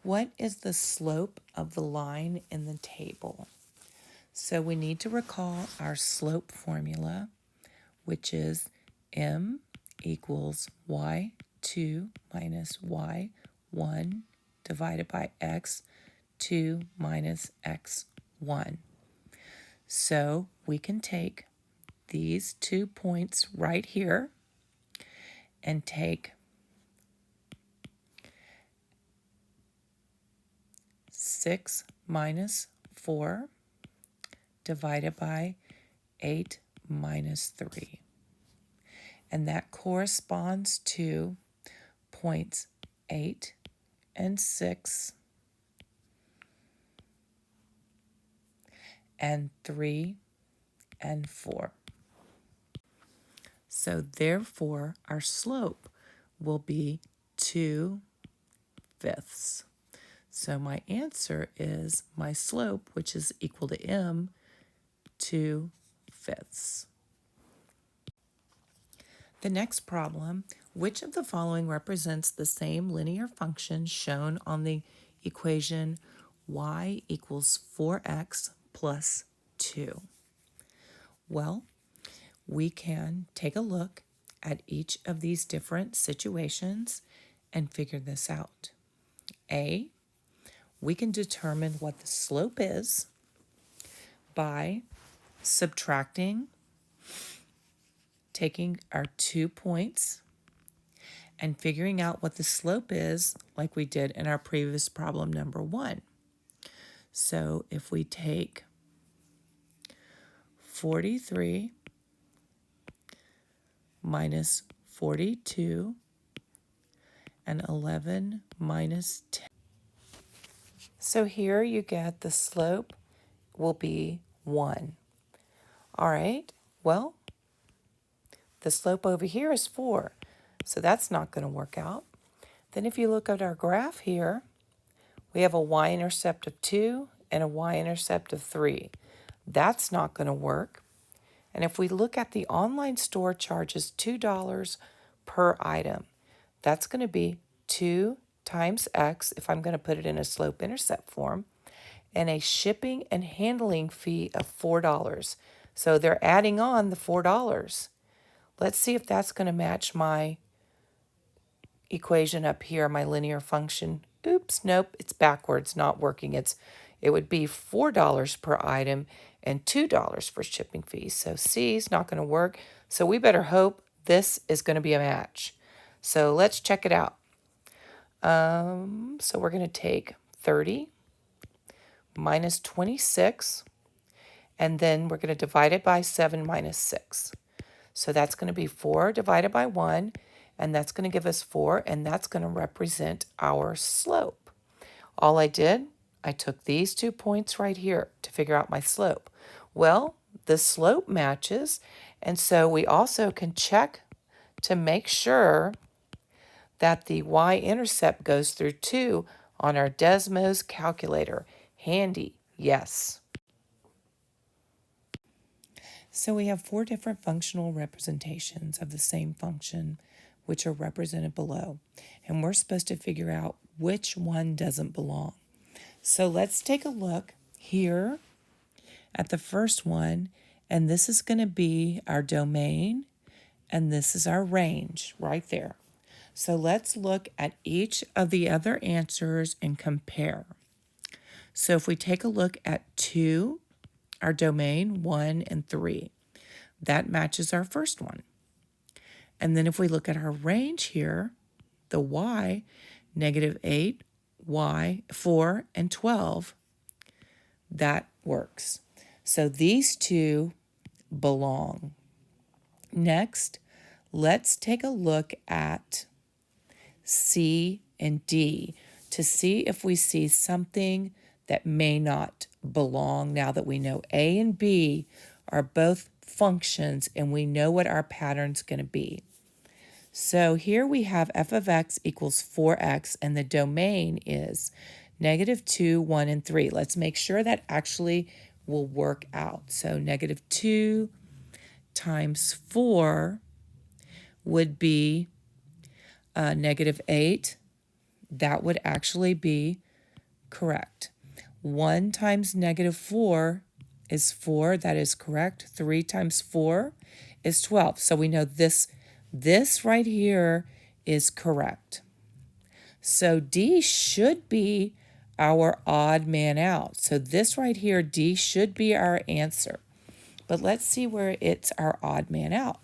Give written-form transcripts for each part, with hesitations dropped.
What is the slope of the line in the table? So we need to recall our slope formula, which is m equals y2 minus y1 divided by x2 minus x1. So we can take these 2 points right here and take 6 minus 4 divided by 8 minus 3. And that corresponds to points 8 and 6 and 3 and 4. So therefore, our slope will be 2/5. So my answer is my slope, which is equal to m, 2/5. The next problem, which of the following represents the same linear function shown on the equation y equals 4x plus 2? Well, we can take a look at each of these different situations and figure this out. A, we can determine what the slope is by subtracting, taking our 2 points and figuring out what the slope is like we did in our previous problem number 1. So if we take 43 minus 42 and 11 minus 10. So here you get the slope will be 1. All right, well, the slope over here is 4, so that's not going to work out. Then if you look at our graph here, we have a y-intercept of 2 and a y-intercept of 3. That's not going to work. And if we look at the online store charges $2 per item, that's going to be 2 times x, if I'm going to put it in a slope-intercept form, and a shipping and handling fee of $4. So they're adding on the $4. Let's see if that's going to match my equation up here, my linear function. Oops, nope, it's backwards, not working. It would be $4 per item and $2 for shipping fees. So C is not going to work. So we better hope this is going to be a match. So let's check it out. So we're going to take 30 minus 26, and then we're going to divide it by 7 minus 6. So that's going to be 4 divided by 1, and that's going to give us 4, and that's going to represent our slope. All I did, I took these 2 points right here to figure out my slope. Well, the slope matches, and so we also can check to make sure that the y-intercept goes through 2 on our Desmos calculator. Handy, yes. So we have 4 different functional representations of the same function, which are represented below. And we're supposed to figure out which one doesn't belong. So let's take a look here at the first one. And this is going to be our domain. And this is our range right there. So let's look at each of the other answers and compare. So if we take a look at 2, our domain, 1 and 3, that matches our first one. And then if we look at our range here, the y, -8, y, 4, and 12, that works. So these 2 belong. Next, let's take a look at C and D to see if we see something that may not belong now that we know A and B are both functions and we know what our pattern's going to be. So here we have f of x equals 4x, and the domain is -2, 1, and 3. Let's make sure that actually will work out. So -2 times 4 would be -8. That would actually be Correct. 1 times negative 4 is 4. That is correct. 3 times 4 is 12. So we know this right here is correct. So D should be our odd man out. So this right here, D should be our answer. But let's see where it's our odd man out.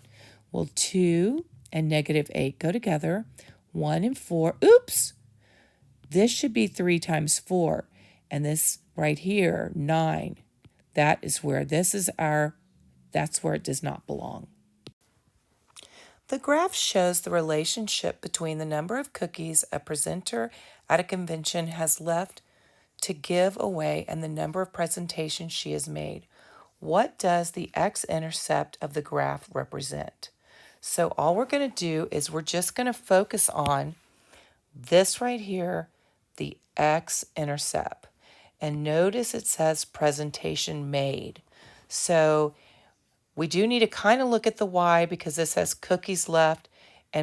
Well, 2 and negative 8 go together. 1 and 4. Oops! This should be 3 times 4. And this right here, 9. That is where that's where it does not belong. The graph shows the relationship between the number of cookies a presenter at a convention has left to give away and the number of presentations she has made. What does the x-intercept of the graph represent? So all we're going to do is we're just going to focus on this right here, the x-intercept. And notice it says presentation made. So we do need to kind of look at the y because this has cookies left,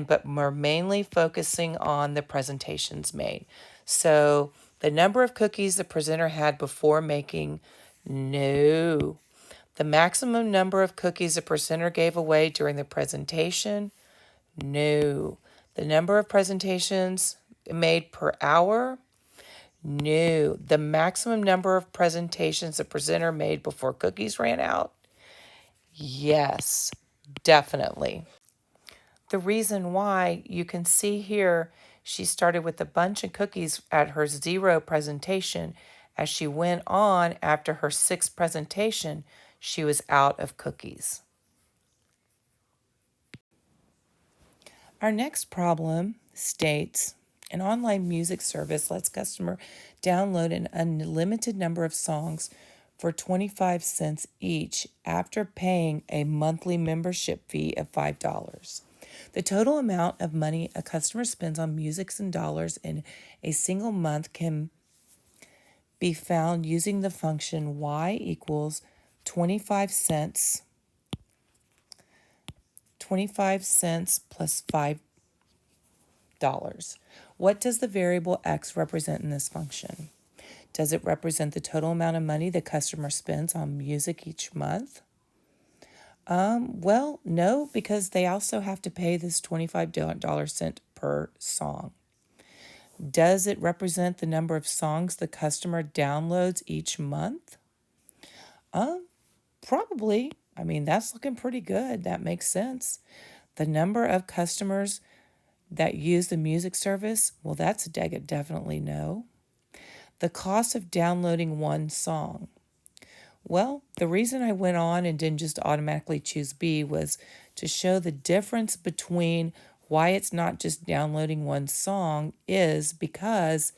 but we're mainly focusing on the presentations made. So the number of cookies the presenter had before making, no. The maximum number of cookies the presenter gave away during the presentation, no. The number of presentations made per hour, no. The maximum number of presentations the presenter made before cookies ran out, yes, definitely. The reason why, you can see here, she started with a bunch of cookies at her 0 presentation. As she went on after her 6th presentation, she was out of cookies. Our next problem states, an online music service lets customer download an unlimited number of songs for 25 cents each after paying a monthly membership fee of $5. The total amount of money a customer spends on music in dollars in a single month can be found using the function y equals 25 cents plus $5. What does the variable x represent in this function? Does it represent the total amount of money the customer spends on music each month? Well, no, because they also have to pay this $25 per song. Does it represent the number of songs the customer downloads each month? Probably. I mean, that's looking pretty good. That makes sense. The number of customers that use the music service, well, that's definitely no. The cost of downloading one song. Well, the reason I went on and didn't just automatically choose B was to show the difference between why it's not just downloading one song is because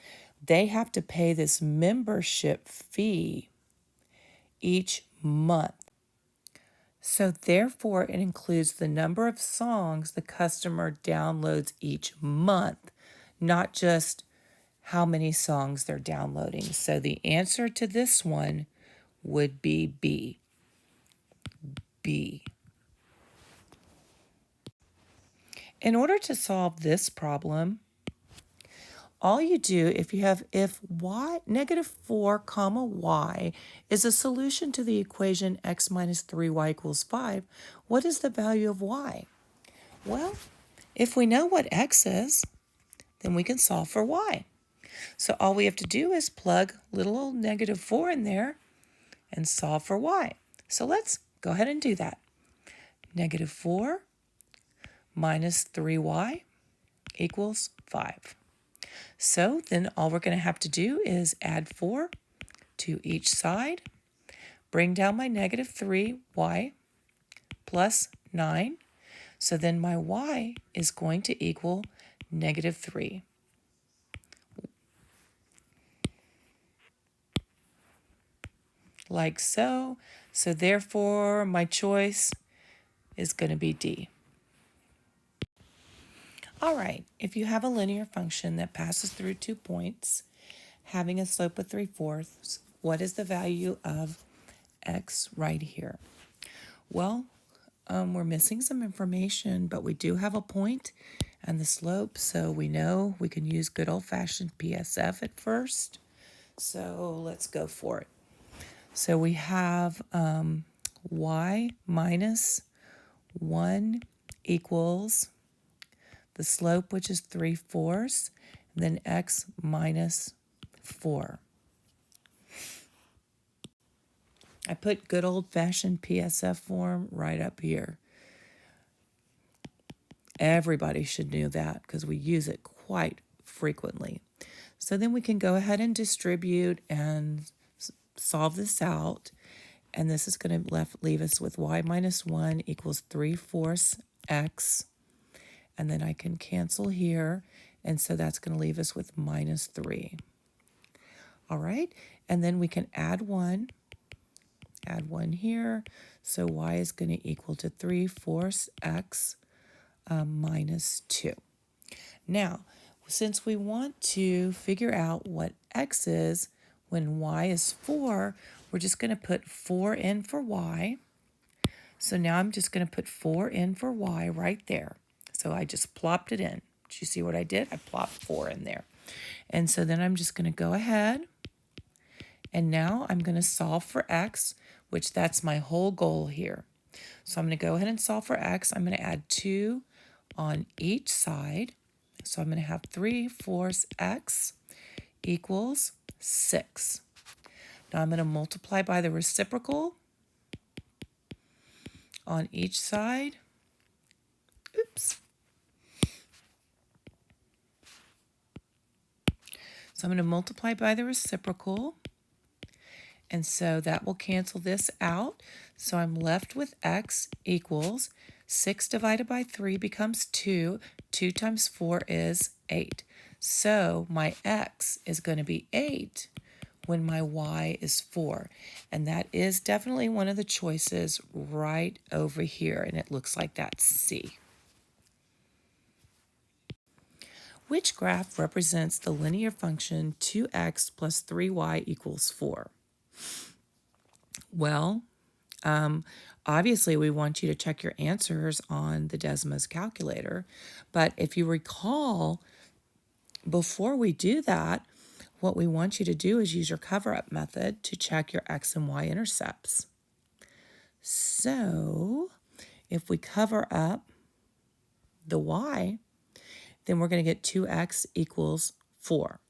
they have to pay this membership fee each month. So therefore, it includes the number of songs the customer downloads each month, not just how many songs they're downloading. So the answer to this one would be B. B. In order to solve this problem, all you do, if y negative 4 comma y is a solution to the equation x minus 3y equals 5, what is the value of y? Well, if we know what x is, then we can solve for y. So all we have to do is plug little old negative 4 in there and solve for y. So let's go ahead and do that. Negative 4 minus 3y equals 5. So then all we're going to have to do is add 4 to each side, bring down my negative 3y plus 9. So then my y is going to equal negative 3. Like so. So therefore, my choice is going to be D. All right, if you have a linear function that passes through 2 points, having a slope of 3/4, what is the value of x right here? Well, we're missing some information, but we do have a point and the slope, so we know we can use good old-fashioned PSF at first. So let's go for it. So we have y minus 1 equals the slope, which is 3/4, and then x minus 4. I put good old-fashioned PSF form right up here. Everybody should know that because we use it quite frequently. So then we can go ahead and distribute and solve this out. And this is going to leave us with y minus 1 equals 3/4 x. And then I can cancel here. And so that's going to leave us with minus 3. All right. And then we can add 1 here. So y is going to equal to 3/4 x minus 2. Now, since we want to figure out what x is when y is 4, we're just going to put 4 in for y. So now I'm just going to put 4 in for y right there. So I just plopped it in. Did you see what I did? I plopped 4 in there. And so then I'm just going to go ahead. And now I'm going to solve for x, which that's my whole goal here. So I'm going to go ahead and solve for x. I'm going to add 2 on each side. So I'm going to have 3/4 x equals 6. Now I'm going to multiply by the reciprocal on each side. Oops. So I'm going to multiply by the reciprocal. And so that will cancel this out. So I'm left with x equals 6 divided by 3 becomes 2. 2 times 4 is 8. So my x is going to be 8 when my y is 4. And that is definitely one of the choices right over here. And it looks like that's C. Which graph represents the linear function 2x plus 3y equals 4? Well, obviously we want you to check your answers on the Desmos calculator. But if you recall, before we do that, what we want you to do is use your cover-up method to check your x and y intercepts. So if we cover up the y, then we're going to get 2x equals 4.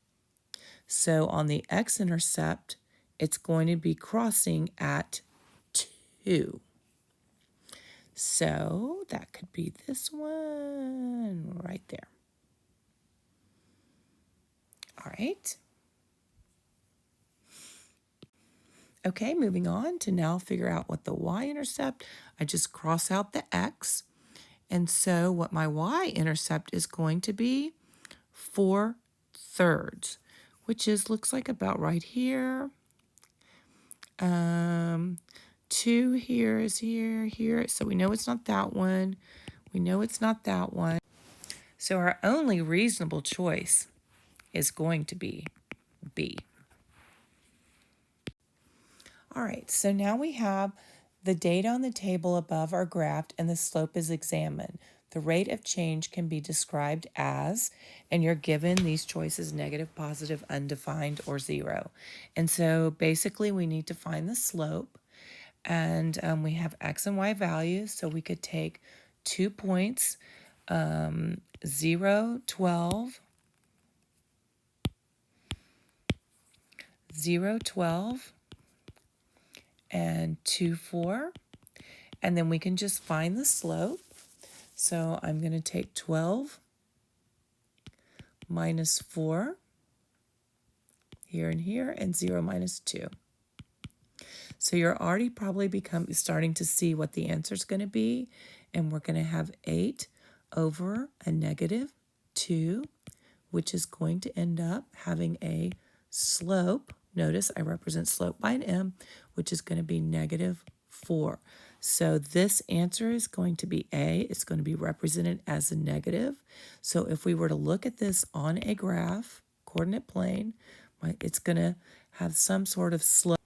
So on the x-intercept, it's going to be crossing at 2. So that could be this one right there. All right. Okay, moving on to now figure out what the y-intercept. I just cross out the x. And so what my y-intercept is going to be 4/3, which looks like about right here. 2 here is here. So we know it's not that one. We know it's not that one. So our only reasonable choice is going to be B. All right, so now we have the data on the table above our graph and the slope is examined. The rate of change can be described as, and you're given these choices, negative, positive, undefined, or 0. And so basically we need to find the slope, and we have x and y values, so we could take 2 points, 0, 12, 0, 12, and 2, 4, and then we can just find the slope. So I'm going to take 12 minus 4 here and here, and 0 minus 2. So you're already probably starting to see what the answer is going to be, and we're going to have 8 over a negative 2, which is going to end up having a slope. Notice I represent slope by an m, which is going to be negative 4. So this answer is going to be A. It's going to be represented as a negative. So if we were to look at this on a graph, coordinate plane, it's going to have some sort of slope.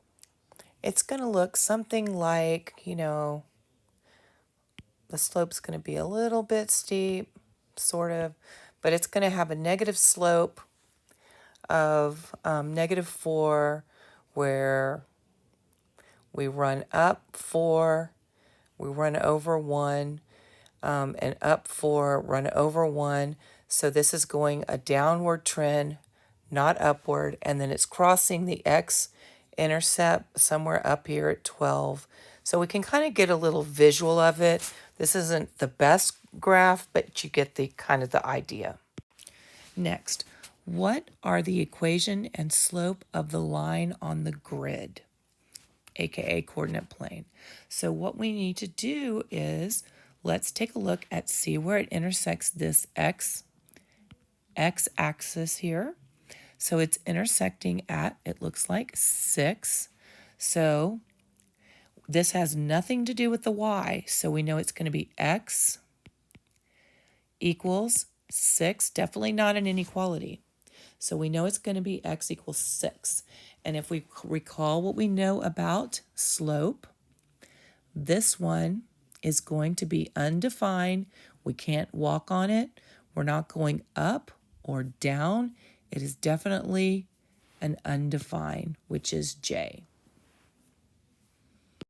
It's going to look something like, the slope's going to be a little bit steep, sort of, but it's going to have a negative slope of -4 where we run up 4, we run over 1, and up 4, run over 1. So this is going a downward trend, not upward, and then it's crossing the x-intercept somewhere up here at 12. So we can kind of get a little visual of it. This isn't the best graph, but you get the kind of the idea. Next, what are the equation and slope of the line on the grid, aka coordinate plane? So what we need to do is, let's take a look at see where it intersects this x-axis here. So it's intersecting at, it looks like 6. So this has nothing to do with the y, so we know it's going to be x equals 6, definitely not an inequality. So we know it's going to be x equals 6. And if we recall what we know about slope, this one is going to be undefined. We can't walk on it. We're not going up or down. It is definitely an undefined, which is J.